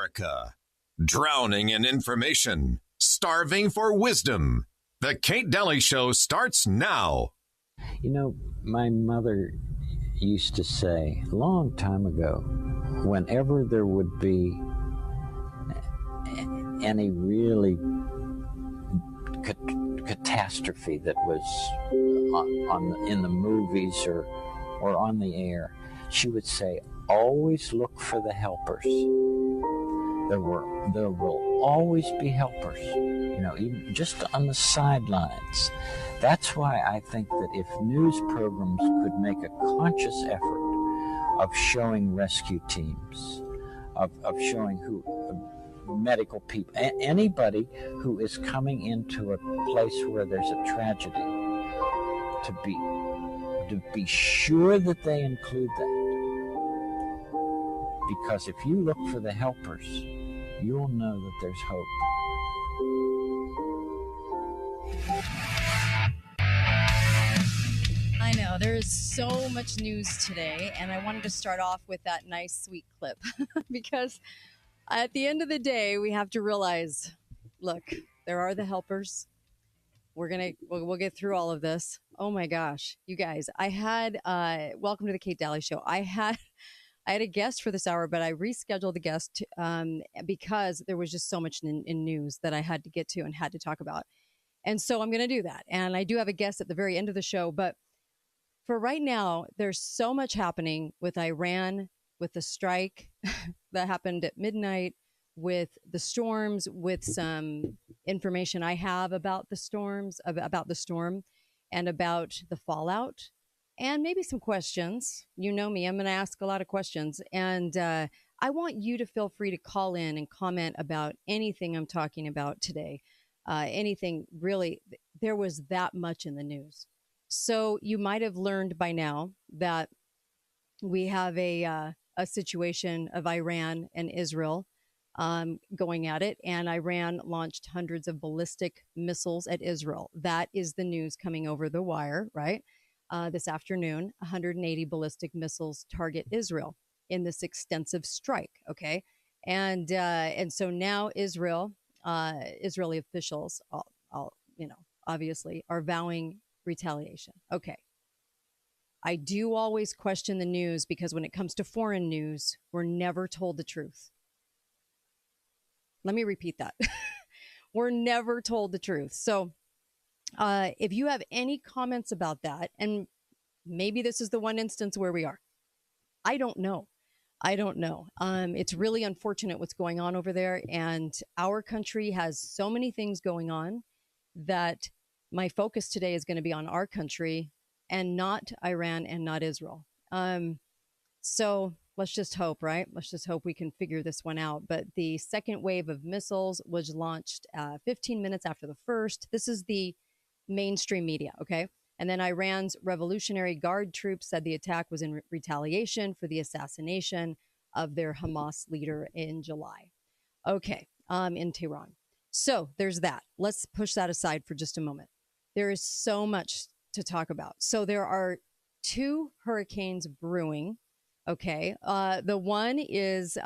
America. Drowning in information, starving for wisdom. The Kate Daly Show starts now. You know, my mother used to say a long time ago, whenever there would be any really catastrophe that was in the movies or on the air, she would say, always look for the helpers. There will always be helpers, you know, even just on the sidelines. That's why I think that if news programs could make a conscious effort of showing rescue teams, of showing medical people, anybody who is coming into a place where there's a tragedy, to be sure that they include that. Because if you look for the helpers, you'll know that there's hope. I know, there is so much news today, and I wanted to start off with that nice, sweet clip because at the end of the day, we have to realize, look, there are the helpers. We'll get through all of this. Oh my gosh, you guys, I had, welcome to the Kate Daly Show. I had a guest for this hour, but I rescheduled the guest because there was just so much in news that I had to get to and had to talk about. And so I'm going to do that. And I do have a guest at the very end of the show. But for right now, there's so much happening with Iran, with the strike that happened at midnight, with the storms, with some information I have about the storms, about the storm and about the fallout. And maybe some questions. You know me, I'm going to ask a lot of questions. And I want you to feel free to call in and comment about anything I'm talking about today. Anything really, there was that much in the news. So you might have learned by now that we have a situation of Iran and Israel going at it. And Iran launched hundreds of ballistic missiles at Israel. That is the news coming over the wire, right? This afternoon, 180 ballistic missiles target Israel in this extensive strike. Okay, and so now Israeli officials, obviously, are vowing retaliation. Okay, I do always question the news because when it comes to foreign news, we're never told the truth. Let me repeat that: we're never told the truth. So. If you have any comments about that, and maybe this is the one instance where we are, I don't know. It's really unfortunate what's going on over there. And our country has so many things going on that my focus today is going to be on our country and not Iran and not Israel. So let's just hope, right? Let's just hope we can figure this one out. But the second wave of missiles was launched 15 minutes after the first. This is the mainstream media, okay? And then Iran's Revolutionary Guard troops said the attack was in retaliation for the assassination of their Hamas leader in July. Okay, in Tehran. So there's that. Let's push that aside for just a moment. There is so much to talk about. So there are two hurricanes brewing, okay? The one is,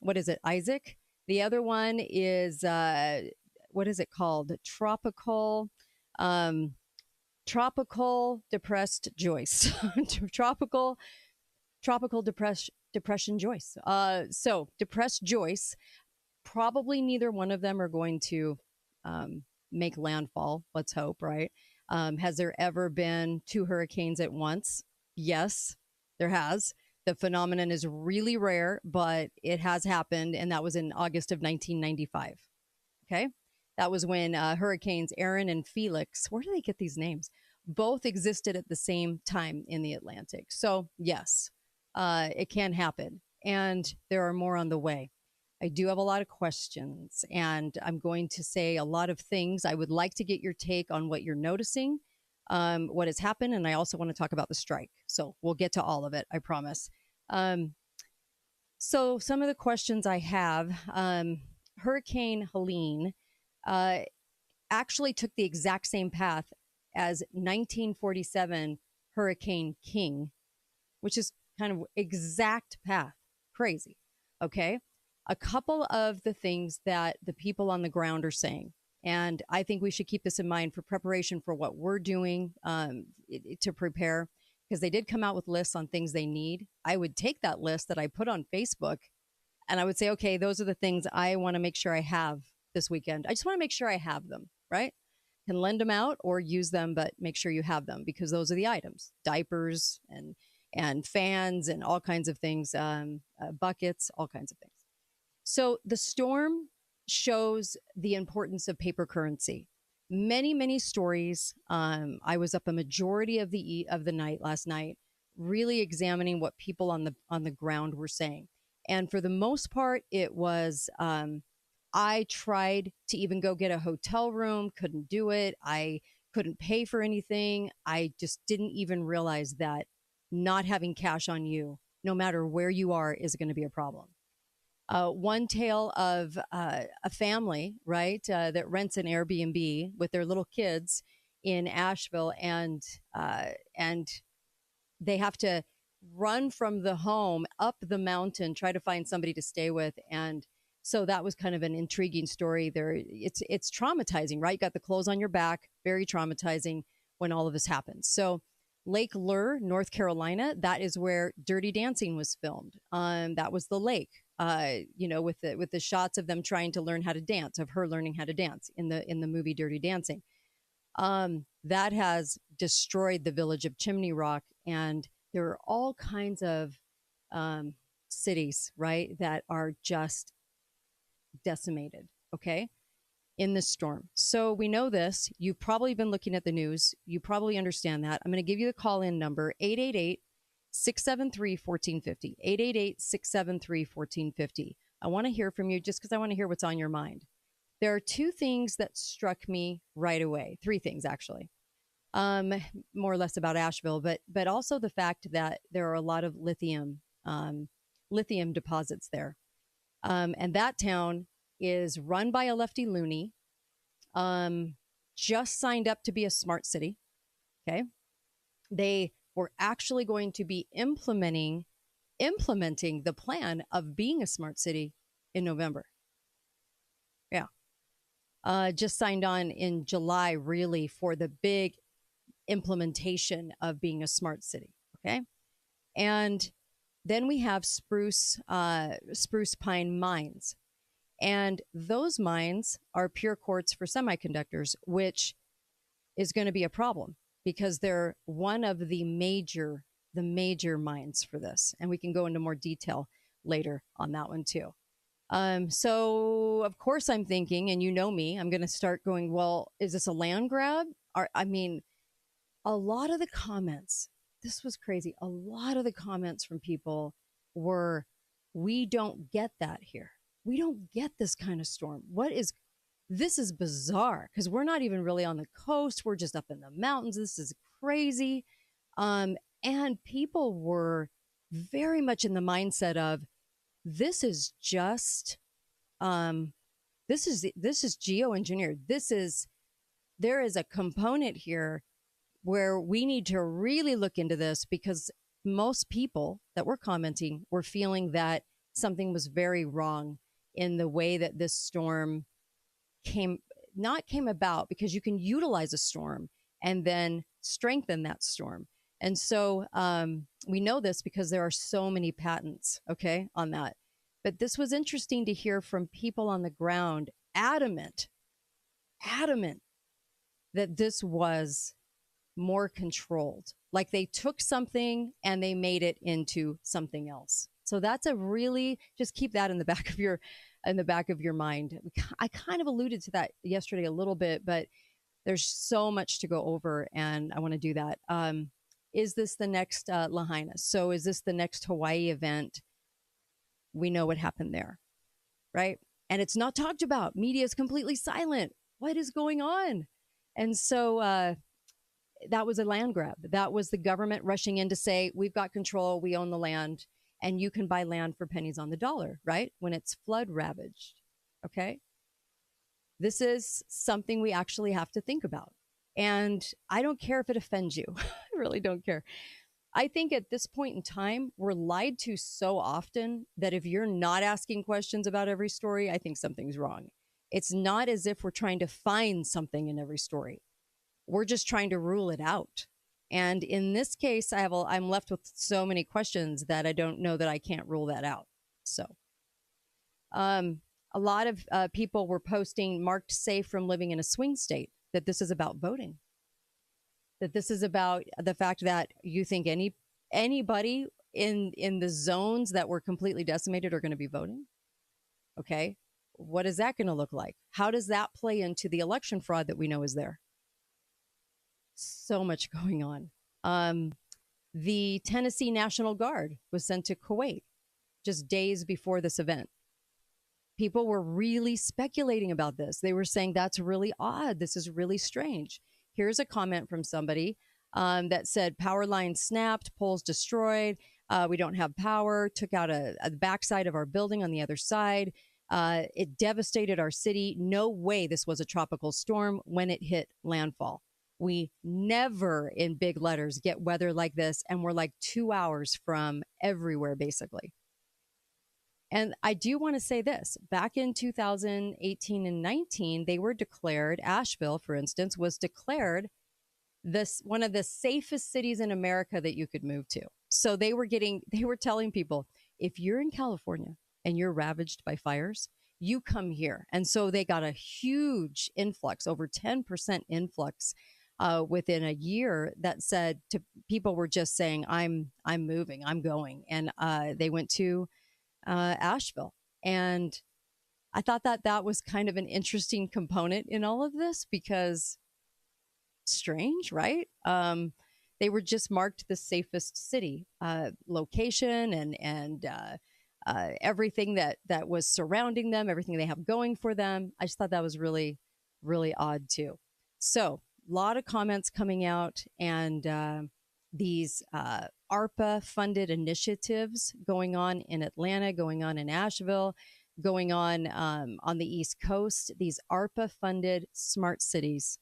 what is it, Isaac? The other one is, what is it called? Tropical depressed Joyce. tropical depression Joyce. So depressed Joyce, probably neither one of them are going to make landfall. Let's hope, right? Has there ever been two hurricanes at once? Yes, there has. The phenomenon is really rare, but it has happened. And that was in August of 1995. Okay. That was when hurricanes Aaron and Felix, where do they get these names? Both existed at the same time in the Atlantic. So yes, it can happen. And there are more on the way. I do have a lot of questions, and I'm going to say a lot of things. I would like to get your take on what you're noticing, what has happened, and I also want to talk about the strike. So we'll get to all of it, I promise. So some of the questions I have, Hurricane Helene actually took the exact same path as 1947 Hurricane King, which is kind of exact path. Crazy. Okay. a couple of the things that the people on the ground are saying. And I think we should keep this in mind for preparation for what we're doing to prepare, because they did come out with lists on things they need. I would take that list that I put on Facebook and I would say, okay, those are the things I want to make sure I have this weekend. I just want to make sure I have them, right? Can lend them out or use them, but make sure you have them, because those are the items: diapers and fans and all kinds of things, buckets, all kinds of things. So the storm shows the importance of paper currency. Many stories. I was up a majority of the night last night, really examining what people on the ground were saying, and for the most part, it was. I tried to even go get a hotel room, couldn't do it. I couldn't pay for anything. I just didn't even realize that not having cash on you, no matter where you are, is going to be a problem. One tale of a family, right, that rents an Airbnb with their little kids in Asheville, and they have to run from the home up the mountain, try to find somebody to stay with, and so that was kind of an intriguing story. There, it's traumatizing, right? You got the clothes on your back, very traumatizing when all of this happens. So Lake Lure, North Carolina, that is where Dirty Dancing was filmed. That was the lake, with the shots of them trying to learn how to dance, of her learning how to dance in the movie Dirty Dancing. That has destroyed the village of Chimney Rock, and there are all kinds of cities, right, that are just decimated, okay, in this storm. So we know this. You've probably been looking at the news. You probably understand that. I'm going to give you the call-in number, 888-673-1450, 888-673-1450. I want to hear from you, just because I want to hear what's on your mind. There are two things that struck me right away. Three things, actually. More or less about Asheville, but also the fact that there are a lot of lithium deposits there. And that town is run by a lefty loony, just signed up to be a smart city. Okay. They were actually going to be implementing the plan of being a smart city in November. Yeah. Just signed on in July, really, for the big implementation of being a smart city. Okay. And then we have spruce pine mines. And those mines are pure quartz for semiconductors, which is going to be a problem because they're one of the major mines for this. And we can go into more detail later on that one too. So of course I'm thinking, and you know me, I'm going to start going, well, is this a land grab? A lot of the comments, this was crazy. A lot of the comments from people were, we don't get that here. We don't get this kind of storm. This is bizarre, because we're not even really on the coast. We're just up in the mountains. This is crazy. And people were very much in the mindset of, this is just, this is geoengineered. There is a component here where we need to really look into this, because most people that were commenting were feeling that something was very wrong in the way that this storm came about, because you can utilize a storm and then strengthen that storm. And so we know this because there are so many patents, okay, on that. But this was interesting to hear from people on the ground, adamant that this was more controlled. Like they took something and they made it into something else. So that's just keep that in the back of your mind. I kind of alluded to that yesterday a little bit, but there's so much to go over, and I want to do that. Is this the next Lahaina? So is this the next Hawaii event? We know what happened there, right? And it's not talked about. Media is completely silent. What is going on? And so that was a land grab. That was the government rushing in to say, we've got control, we own the land, and you can buy land for pennies on the dollar, right? When it's flood ravaged, okay? This is something we actually have to think about. And I don't care if it offends you. I really don't care. I think at this point in time, we're lied to so often that if you're not asking questions about every story, I think something's wrong. It's not as if we're trying to find something in every story. We're just trying to rule it out. And in this case, I'm left with so many questions that I don't know that I can't rule that out. So a lot of people were posting marked safe from living in a swing state, that this is about voting, that this is about the fact that you think anybody in the zones that were completely decimated are going to be voting. Okay. What is that going to look like? How does that play into the election fraud that we know is there? So much going on. The Tennessee National Guard was sent to Kuwait just days before this event. People were really speculating about this. They were saying, that's really odd. This is really strange. Here's a comment from somebody that said, power lines snapped, poles destroyed. We don't have power, took out a backside of our building on the other side. It devastated our city. No way this was a tropical storm when it hit landfall. We never, in big letters, get weather like this. And we're like 2 hours from everywhere, basically. And I do want to say this. Back in 2018 and 19, they were declared, Asheville, for instance, was declared one of the safest cities in America that you could move to. So they were telling people, if you're in California and you're ravaged by fires, you come here. And so they got a huge influx, over 10% influx within a year, that said to people were just saying, I'm moving, I'm going. And they went to Asheville. And I thought that was kind of an interesting component in all of this, because strange, right? They were just marked the safest city, location and everything that was surrounding them, everything they have going for them. I just thought that was really, really odd too. So a lot of comments coming out, and these ARPA-funded initiatives going on in Atlanta, going on in Asheville, going on the East Coast, these ARPA-funded smart cities,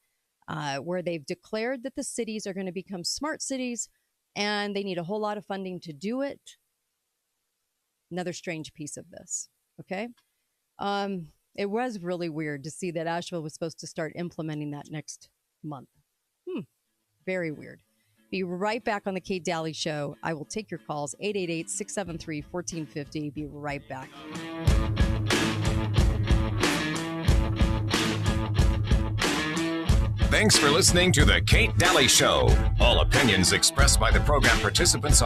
where they've declared that the cities are going to become smart cities, and they need a whole lot of funding to do it. Another strange piece of this, okay? It was really weird to see that Asheville was supposed to start implementing that next month. Very weird. Be right back on the Kate Daly Show. I will take your calls, 888-673-1450. Be right back. Thanks for listening to the Kate Daly Show. All opinions expressed by the program participants on the